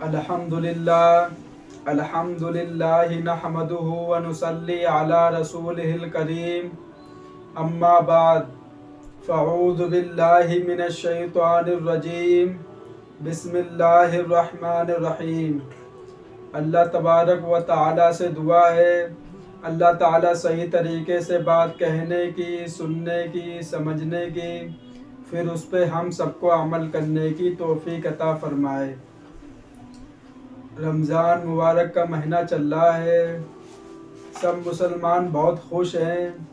अल्हम्दुलिल्लाह नहमदुहु व नुसल्ली अला रसूलिहिल करीम। अम्मा बाद फ़अऊज़ु बिल्लाहि मिनश शैतानिर रजीम। बिस्मिल्लाहिर रहमानिर रहीम। अल्लाह तबारक व तआला से दुआ है, अल्लाह ताला सही तरीके से बात कहने की, सुनने की, समझने की, फिर उस पर हम सबको अमल करने की तौफीक अता फ़रमाए। रमज़ान मुबारक का महीना चल रहा है। सब मुसलमान बहुत खुश हैं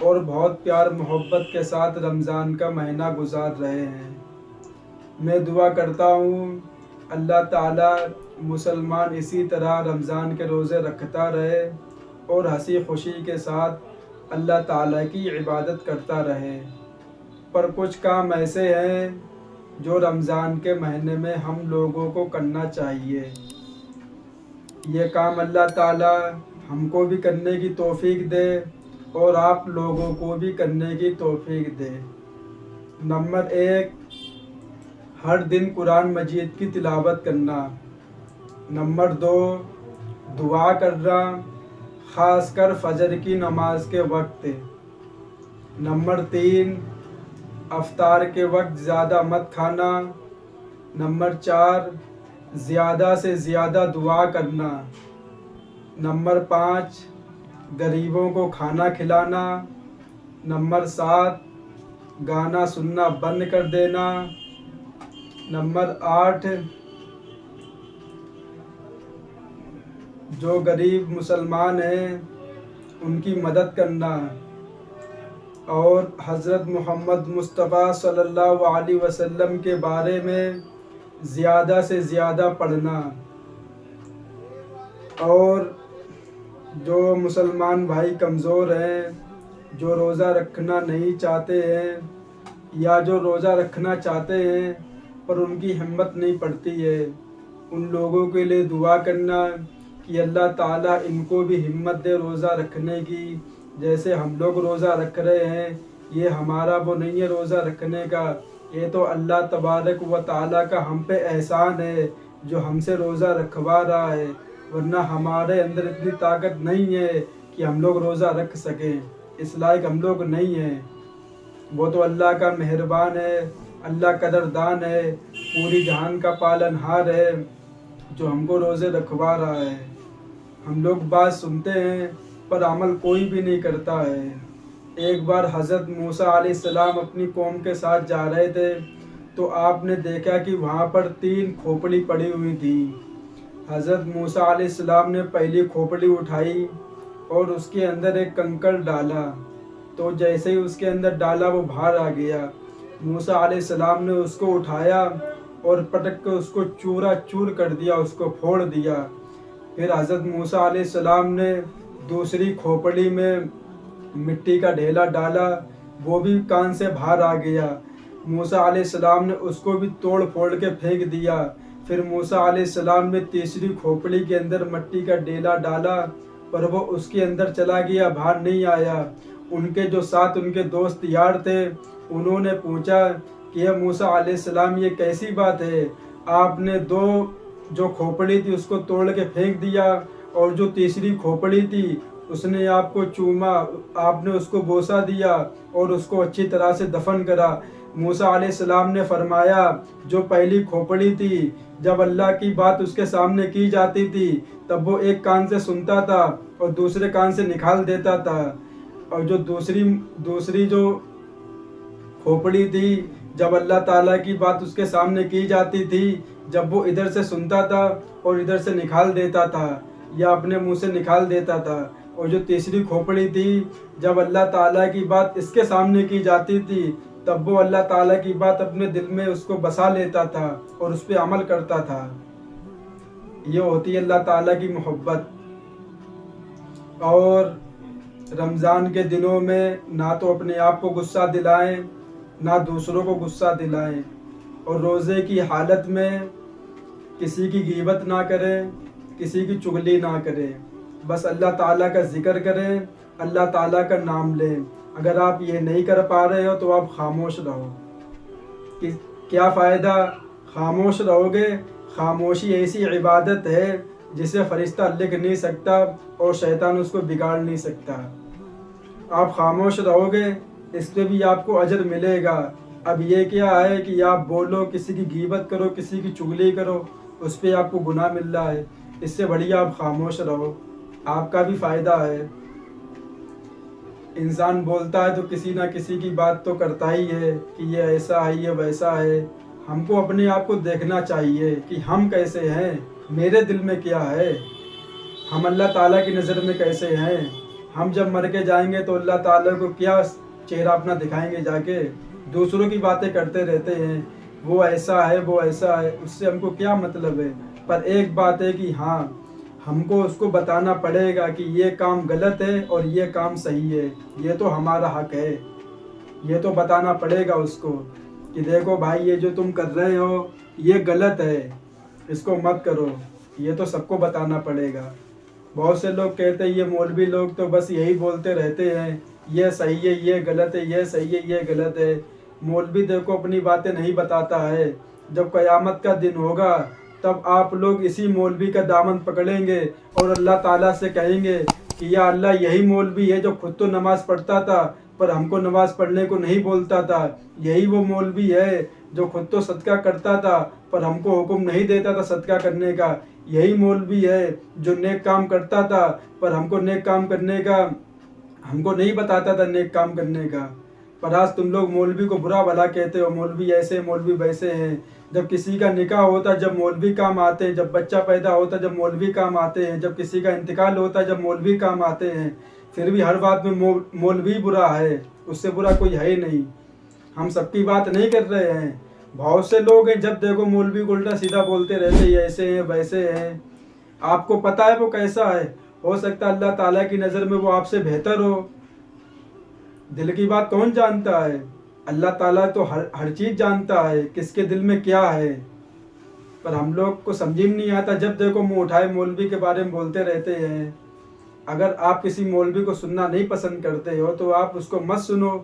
और बहुत प्यार मोहब्बत के साथ रमज़ान का महीना गुजार रहे हैं। मैं दुआ करता हूँ अल्लाह ताला मुसलमान इसी तरह रमज़ान के रोज़े रखता रहे और हंसी खुशी के साथ अल्लाह ताला की इबादत करता रहे। पर कुछ काम ऐसे हैं जो रमज़ान के महीने में हम लोगों को करना चाहिए। ये काम अल्लाह ताला हमको भी करने की तौफीक दे और आप लोगों को भी करने की तौफीक दे। नंबर 1, हर दिन कुरान मजीद की तिलावत करना। नंबर 2, दुआ करना, ख़ासकर फ़जर की नमाज के वक्त। नंबर 3, अफ्तार के वक्त ज़्यादा मत खाना। नंबर 4, ज़्यादा से ज़्यादा दुआ करना। नंबर 5, गरीबों को खाना खिलाना। नंबर 7, गाना सुनना बंद कर देना। नंबर 8, जो गरीब मुसलमान हैं उनकी मदद करना। और हज़रत मोहम्मद मुस्तफ़ा सल्लल्लाहु अलैहि वसल्लम के बारे में ज़्यादा से ज़्यादा पढ़ना। और जो मुसलमान भाई कमज़ोर हैं, जो रोज़ा रखना नहीं चाहते हैं या जो रोज़ा रखना चाहते हैं पर उनकी हिम्मत नहीं पड़ती है, उन लोगों के लिए दुआ करना कि अल्लाह ताला इनको भी हिम्मत दे रोज़ा रखने की। जैसे हम लोग रोज़ा रख रहे हैं, ये हमारा वो नहीं है रोज़ा रखने का, ये तो अल्लाह तबारक व ताला का हम पे एहसान है जो हमसे रोज़ा रखवा रहा है, वरना हमारे अंदर इतनी ताकत नहीं है कि हम लोग रोज़ा रख सकें। इस लायक हम लोग नहीं हैं। वो तो अल्लाह का मेहरबान है, अल्लाह कदरदान है, पूरी जहान का पालनहार है जो हमको रोज़े रखवा रहा है। हम लोग बात सुनते हैं पर अमल कोई भी नहीं करता है। एक बार हज़रत मूसा अलैहिस्सलाम अपनी कौम के साथ जा रहे थे तो आपने देखा कि वहाँ पर 3 खोपड़ी पड़ी हुई थी। हज़रत मूसा अलैहिस्सलाम ने पहली खोपड़ी उठाई और उसके अंदर एक कंकड़ डाला, तो जैसे ही उसके अंदर डाला वो बाहर आ गया। मूसा अलैहिस्सलाम ने उसको उठाया और पटक के उसको चूरा चूर कर दिया, उसको फोड़ दिया। फिर हज़रत मूसा अलैहिस्सलाम ने दूसरी खोपड़ी में मिट्टी का ढेला डाला, वो भी कान से बाहर आ गया। मूसा अलैहिस्सलाम ने उसको भी तोड़ फोड़ के फेंक दिया। फिर मूसा अलैहिस्सलाम ने तीसरी खोपड़ी के अंदर मिट्टी का ढेला डाला पर वो उसके अंदर चला गया, बाहर नहीं आया। उनके जो साथ उनके दोस्त यार थे, उन्होंने पूछा कि ये मूसा अलैहिस्सलाम ये कैसी बात है, आपने 2 जो खोपड़ी थी उसको तोड़ के फेंक दिया और जो तीसरी खोपड़ी थी उसने आपको चूमा, आपने उसको बोसा दिया और उसको अच्छी तरह से दफन करा। मूसा अलैहिस्सलाम ने फरमाया जो पहली खोपड़ी थी, जब अल्लाह की बात उसके सामने की जाती थी तब वो एक कान से सुनता था और दूसरे कान से निकाल देता था, और जो दूसरी जो खोपड़ी थी, जब अल्लाह ताला की बात उसके सामने की जाती थी, जब वो इधर से सुनता था और इधर से निकाल देता था या अपने मुंह से निकाल देता था। और जो तीसरी खोपड़ी थी, जब अल्लाह ताला की बात इसके सामने की जाती थी तब वो अल्लाह ताला की बात अपने दिल में उसको बसा लेता था और उस पर अमल करता था। ये होती है अल्लाह ताला की मोहब्बत। और रमज़ान के दिनों में ना तो अपने आप को गुस्सा दिलाएं, ना दूसरों को गुस्सा दिलाएं। और रोज़े की हालत में किसी की गीबत ना करें, किसी की चुगली ना करें, बस अल्लाह ताला का ज़िक्र करें, अल्लाह ताला का नाम लें। अगर आप ये नहीं कर पा रहे हो तो आप खामोश रहो। कि क्या फ़ायदा, खामोश रहोगे, खामोशी ऐसी इबादत है जिसे फरिश्ता लिख नहीं सकता और शैतान उसको बिगाड़ नहीं सकता। आप खामोश रहोगे, इस पे भी आपको अजर मिलेगा। अब ये क्या है कि आप बोलो, किसी की गीबत करो, किसी की चुगली करो, उस पे आपको गुनाह मिल रहा है। इससे बढ़िया आप खामोश रहो, आपका भी फ़ायदा है। इंसान बोलता है तो किसी ना किसी की बात तो करता ही है कि ये ऐसा है, ये वैसा है। हमको अपने आप को देखना चाहिए कि हम कैसे हैं, मेरे दिल में क्या है, हम अल्लाह ताला की नज़र में कैसे हैं। हम जब मर के जाएंगे तो अल्लाह ताला को क्या चेहरा अपना दिखाएंगे जाके। दूसरों की बातें करते रहते हैं, वो ऐसा है, वो ऐसा है, उससे हमको क्या मतलब है। पर एक बात है कि हाँ, हमको उसको बताना पड़ेगा कि ये काम गलत है और ये काम सही है, ये तो हमारा हक है। ये तो बताना पड़ेगा उसको कि देखो भाई, ये जो तुम कर रहे हो ये गलत है, इसको मत करो। ये तो सबको बताना पड़ेगा। बहुत से लोग कहते हैं ये मौलवी लोग तो बस यही बोलते रहते हैं, ये सही है, ये गलत है, ये सही है, ये गलत है। मौलवी देखो अपनी बातें नहीं बताता है। जब क़यामत का दिन होगा तब आप लोग इसी मौलवी का दामन पकड़ेंगे और अल्लाह ताला से कहेंगे कि या अल्लाह, यही मौलवी है जो खुद तो नमाज़ पढ़ता था पर हमको नमाज़ पढ़ने को नहीं बोलता था। यही वो मौलवी है जो खुद तो सदका करता था पर हमको हुक्म नहीं देता था सदका करने का। यही मौलवी है जो नेक काम करता था पर हमको नेक काम करने का, हमको नहीं बताता था नेक काम करने का। पर आज तुम लोग मौलवी को बुरा भला कहते हो, मौलवी ऐसे, मौलवी वैसे हैं। जब किसी का निकाह होता है जब मौलवी काम आते हैं, जब बच्चा पैदा होता है जब मौलवी काम आते हैं, जब किसी का इंतकाल होता है जब मौलवी काम आते हैं। फिर भी हर बात में मौलवी बुरा है, उससे बुरा कोई है ही नहीं। हम सबकी बात नहीं कर रहे हैं। बहुत से लोग हैं, जब देखो मौलवी को उल्टा सीधा बोलते रहते हैं, ऐसे हैं, वैसे हैं। आपको पता है वो कैसा है। हो सकता है अल्लाह ताला की नज़र में वो आपसे बेहतर हो। दिल की बात कौन जानता है। अल्लाह ताला तो हर चीज़ जानता है, किसके दिल में क्या है। पर हम लोग को समझ में नहीं आता, जब देखो मुंह उठाए मौलवी के बारे में बोलते रहते हैं। अगर आप किसी मौलवी को सुनना नहीं पसंद करते हो तो आप उसको मत सुनो।